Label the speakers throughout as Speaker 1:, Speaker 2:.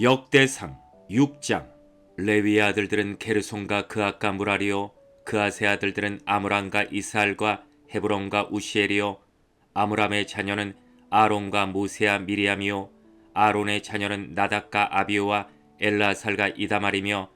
Speaker 1: 역대상 6장. 레위의 아들들은 게르손과 그앗과 무라리요, 그앗의 아들들은 아므람과 이스할과 헤브론과 우시엘이요, 아므람의 자녀는 아론과 모세와 미리암이요, 아론의 자녀는 나답과 아비오와 엘라살과 이다말이며,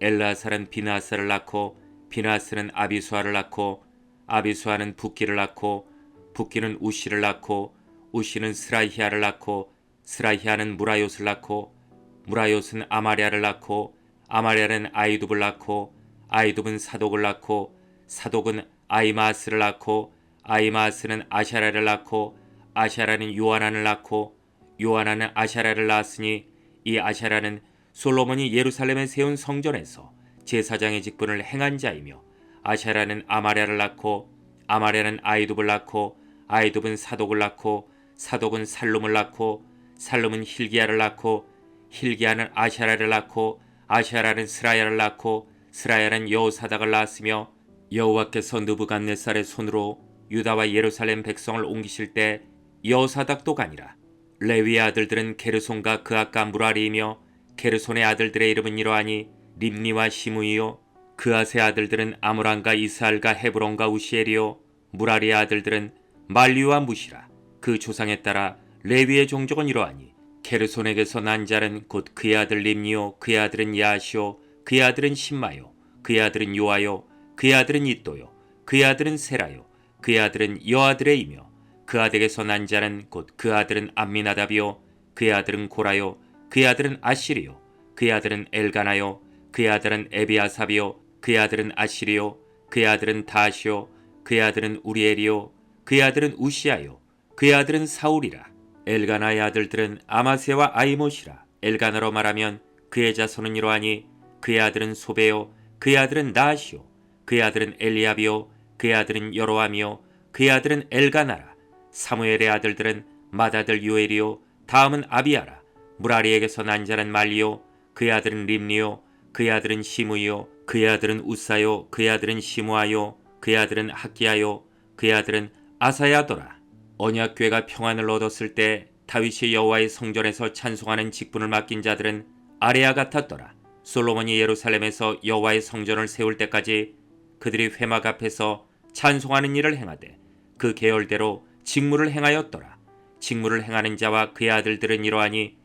Speaker 1: 엘라살은 비나스를 낳고 비나스는 아비수아를 낳고 아비수아는 붓기를 낳고 붓기는 우시를 낳고 우시는 스라히아를 낳고 스라히아는 무라요스를 낳고 무라요스는 아마랴를 낳고 아마랴는 아이둡을 낳고 아이둡은 사독을 낳고 사독은 아이마스를 낳고 아이마스는 아샤라를 낳고 아샤라는 요하난을 낳고 요하난은 아샤라를 낳았으니 이 아샤라는 솔로몬이 예루살렘에 세운 성전에서 제사장의 직분을 행한 자이며 아샤라는 아마랴를 낳고 아마랴는 아이둡을 낳고 아이둡은 사독을 낳고 사독은 살룸을 낳고 살룸은 힐기야를 낳고 힐기야는 아샤라를 낳고 아샤라는 스라야를 낳고 스라야는 여호사닥을 낳았으며 여호와께서 느부갓네살의 손으로 유다와 예루살렘 백성을 옮기실 때 여호사닥도 가니라. 레위의 아들들은 게르손과 그앗과 무라리이며 게르손의 아들들의 이름은 이러하니 림니와 시므이요, 그앗의 아들들은 아므람과 이스할과 헤브론과 우시엘이요, 무라리의 아들들은 말리와 무시라. 그 조상에 따라 레위의 종족은 이러하니 게르손에게서 난 자는 곧 그의 아들 림니요, 그의 아들은 야시오, 그의 아들은 심마요, 그의 아들은 요아요, 그의 아들은 이또요, 그의 아들은 세라요, 그의 아들은 여아들의이며 그 아들에게서 난 자는 곧 그 아들은 암미나답이요, 그의 아들은 고라요, 그의 아들은 아시리요, 그의 아들은 엘가나요, 그의 아들은 에비아삽이요, 그의 아들은 아시리요, 그의 아들은 다시요, 그의 아들은 우리엘이요, 그의 아들은 우시아요, 그의 아들은 사울이라. 엘가나의 아들들은 아마세와 아이못이라. 엘가나로 말하면 그의 자손은 이러하니 그의 아들은 소베요, 그의 아들은 나시요, 그의 아들은 엘리압이요, 그의 아들은 여로함이요, 그의 아들은 엘가나라. 사무엘의 아들들은 맏아들 요엘이요, 다음은 아비야라. 무라리에게서 난 자는 말리요, 그의 아들은 림니요, 그의 아들은 시므이요, 그의 아들은 우사요, 그의 아들은 시므아요, 그의 아들은 학기야요, 그의 아들은 아사야더라. 언약궤가 평안을 얻었을 때 다윗이 여호와의 성전에서 찬송하는 직분을 맡긴 자들은 아레아 같았더라. 솔로몬이 예루살렘에서 여호와의 성전을 세울 때까지 그들이 회막 앞에서 찬송하는 일을 행하되 그 계열대로 직무를 행하였더라. 직무를 행하는 자와 그의 아들들은 이러하니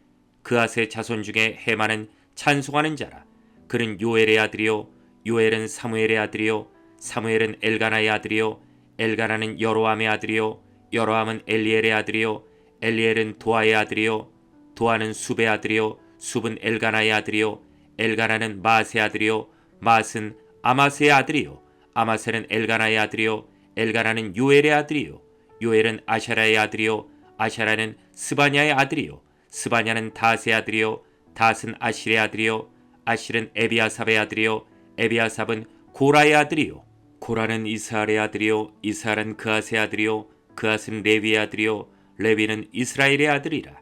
Speaker 1: 그앗의 자손 중에 헤만은 찬송하는 자라. 그는 요엘의 아들이요, 요엘은 사무엘의 아들이요, 사무엘은 엘가나의 아들이요, 엘가나는 여로함의 아들이요, 여로함은 엘리엘의 아들이요, 엘리엘은 도아의 아들이요, 도아는 숲의 아들이요, 숲은 엘가나의 아들이요, 엘가나는 마스의 아들이요, 마스는 아마스의 아들이요, 아마스는 엘가나의 아들이요, 엘가나는 요엘의 아들이요, 요엘은 아샤라의 아들이요, 아샤라는 스바냐의 아들이요, 스바냐는 다스의 아들이요, 다스는 아실의 아들이요, 아실은 에비아삽의 아들이요, 에비아삽은 고라의 아들이요, 고라는 이스할의 아들이요, 이스할은 그앗의 아들이요, 그앗은 레위의 아들이요, 레위는 이스라엘의 아들이라.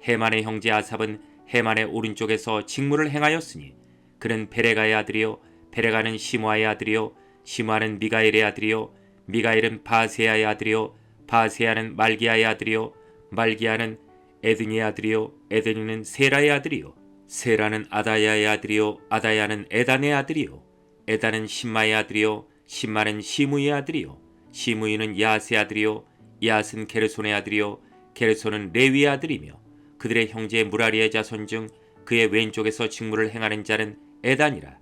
Speaker 1: 헤만의 형제 아삽은 헤만의 오른쪽에서 직무를 행하였으니 그는 베레가의 아들이요, 베레가는 시므아의 아들이요, 시므아는 미가엘의 아들이요, 미가엘은 바세아의 아들이요, 바세아는 말기야의 아들이요, 말기야는 에드니의 아들이요, 에드니는 세라의 아들이요, 세라는 아다야의 아들이요, 아다야는 에단의 아들이요, 에단은 심마의 아들이요, 심마는 시므의 아들이요, 시므이는 야스의 아들이요, 야스는 게르손의 아들이요, 게르손은 레위의 아들이며 그들의 형제 무라리의 자손 중 그의 왼쪽에서 직무를 행하는 자는 에단이라.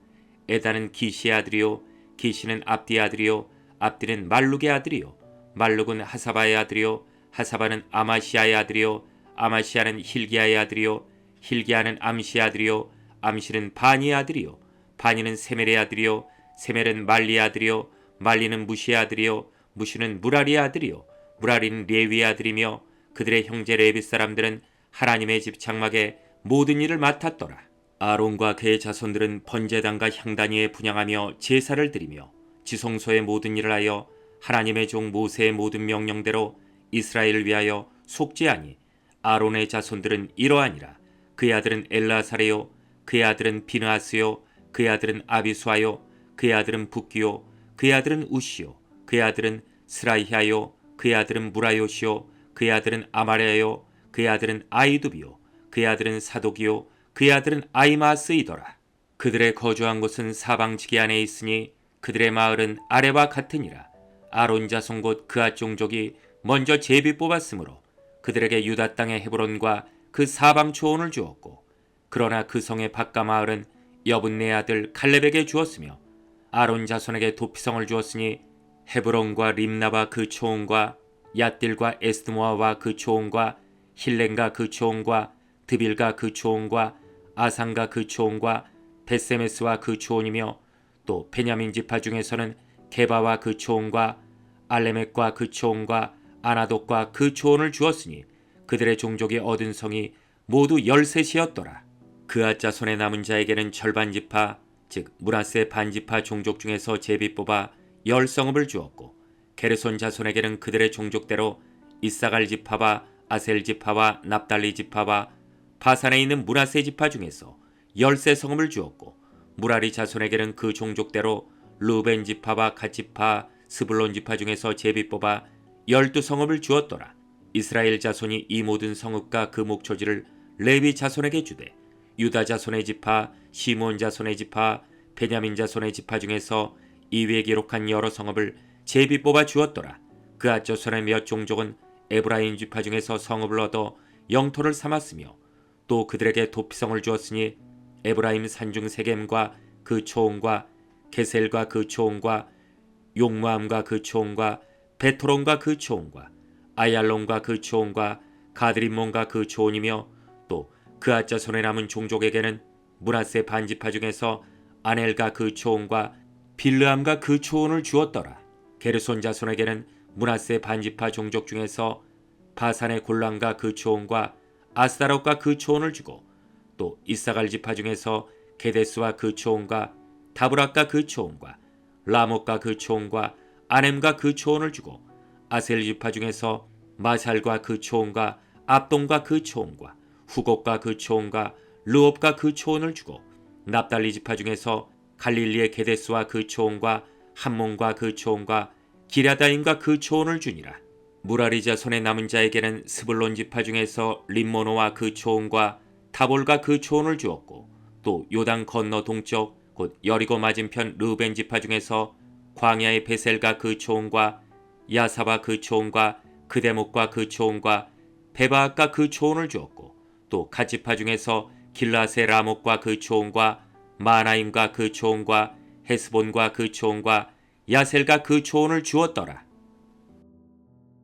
Speaker 1: 에단은 기시의 아들이요, 기시는 압디의 아들이요, 압디는 말룩의 아들이요, 말룩은 하사바의 아들이요, 하사바는 아마시아의 아들이요, 아마시아는 힐기야의 아들이요, 힐기야는 암시의 아들이요, 암시는 바니의 아들이요, 바니는 세멜의 아들이요, 세멜은 말리의 아들이요, 말리는 무시의 아들이요, 무시는 무라리의 아들이요, 무라리는 레위의 아들이며 그들의 형제 레위 사람들은 하나님의 집 장막에 모든 일을 맡았더라. 아론과 그의 자손들은 번제단과 향단 위에 분향하며 제사를 드리며 지성소의 모든 일을 하여 하나님의 종 모세의 모든 명령대로 이스라엘을 위하여 속죄하니 아론의 자손들은 이러하니라. 그의 아들은 엘라사레요, 그의 아들은 비느하스요, 그의 아들은 아비수아요, 그의 아들은 붓기요, 그의 아들은 우시요, 그의 아들은 스라히아요, 그의 아들은 무라요시요, 그의 아들은 아마랴요, 그의 아들은 아이두비요, 그의 아들은 사독이요, 그의 아들은 아이마스이더라. 그들의 거주한 곳은 사방지기 안에 있으니 그들의 마을은 아래와 같으니라. 아론 자손 곧 그앗 종족이 먼저 제비 뽑았으므로 그들에게 유다 땅의 헤브론과 그 사방 초원을 주었고, 그러나 그 성의 바깥 마을은 여분네 아들 칼렙에게 주었으며 아론 자손에게 도피성을 주었으니 헤브론과 림나와 그 초원과 얏딜과 에스드모아와 그 초원과 힐렌과 그 초원과 드빌과 그 초원과 아산과 그 초원과 베세메스와 그 초원이며, 또 베냐민 지파 중에서는 게바와 그 초원과 알레멕과 그 초원과 아나돗과 그 초원을 주었으니 그들의 종족이 얻은 성이 모두 13이었더라. 그앗 자손의 남은 자에게는 절반 지파 즉 므낫세 반지파 종족 중에서 제비 뽑아 10성읍을 주었고, 게르손 자손에게는 그들의 종족대로 이사갈 지파와 아셀 지파와 납달리 지파와 바산에 있는 므낫세 지파 중에서 13성읍을 주었고, 무라리 자손에게는 그 종족대로 르벤 지파와 갓 지파 스불론 지파 중에서 제비 뽑아 12성읍을 주었더라. 이스라엘 자손이 이 모든 성읍과 그 목초지를 레위 자손에게 주되, 유다 자손의 지파, 시몬 자손의 지파, 베냐민 자손의 지파 중에서 이위에 기록한 여러 성읍을 제비 뽑아 주었더라. 그앗 자손의 몇 종족은 에브라임 지파 중에서 성읍을 얻어 영토를 삼았으며, 또 그들에게 도피성을 주었으니 에브라임 산중 세겜과 그 초원과 게셀과 그 초원과 용무암과 그 초원과 베토론과 그 초원과 아얄론과 그 초원과 가드림몬과 그 초원이며, 또 그앗 자손의 남은 종족에게는 므낫세 반지파 중에서 아넬과 그 초원과 빌르암과 그 초원을 주었더라. 게르손 자손에게는 므낫세 반지파 종족 중에서 바산의 골란과 그 초원과 아스다롯과 그 초원을 주고, 또 이사갈 지파 중에서 게데스와 그 초원과 다브락과 그 초원과 라못과 그 초원과 아넴과 그 초원을 주고, 아셀 지파 중에서 마샬과 그 초원과 압동과 그 초원과 후곡과 그 초원과 르옵과 그 초원을 주고, 납달리 지파 중에서 갈릴리의 게데스와 그 초원과 함몬과 그 초원과 기랴다임과 그 초원을 주니라. 무라리 자손의 남은 자에게는 스불론 지파 중에서 림모노와 그 초원과 타볼과 그 초원을 주었고, 또 요단 건너 동쪽 곧 여리고 맞은편 르벤 지파 중에서 광야의 베셀과 그 초원과 야사바 그 초원과 그데목과 그 초원과 베바악과 그 초원을 주었고, 또 갓 지파 중에서 길라세 라목과 그 초원과 마나임과 그 초원과 헤스본과 그 초원과 야셀과 그 초원을 주었더라.